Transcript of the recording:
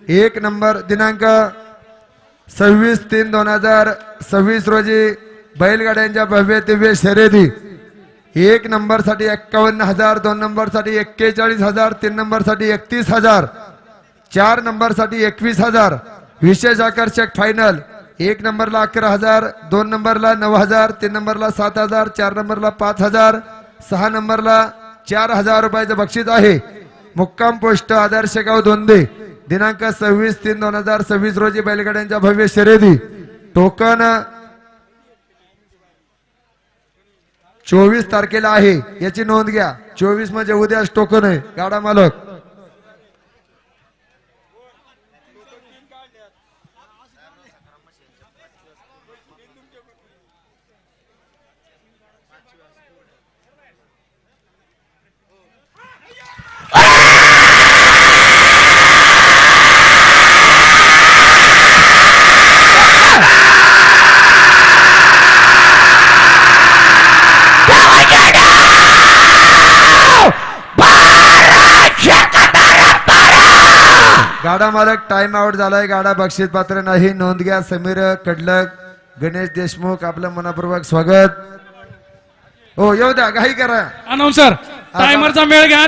एक नंबर दिनांक 26/3/2026 रोजी बैलगाड्यांच्या भव्य दिव्य शर्यती एक नंबर साठी 51,000, 2 नंबर साठी 41,000, 3 नंबर साठी 31,000, 4 नंबर साठी 21,000. विशेष आकर्षक फायनल एक नंबरला 11,000, 2 नंबरला 9,000, 3 नंबरला 7,000, 4 नंबरला 5,000, 6 नंबरला 4,000 रुपयाचं बक्षीस आहे. मुक्काम पोस्ट आदर्श गाव दोंदे दिनांक 26/3/2026 रोजी बैलगाड्यांच्या भव्य शर्यती. टोकन 24 तारखेला आहे, याची नोंद घ्या. 24 म्हणजे उद्याच टोकन आहे. गाडा मालक गाडा मालक टाइम आउट झालाय. गाडा बक्षीस पात्र नाही, नोंद घ्या. समीर कडलक, गणेश देशमुख आपलं मनापूर्वक स्वागत. हो येऊ द्या, घाई करा. अनाउन्सर टायमरचा मेळ घ्या.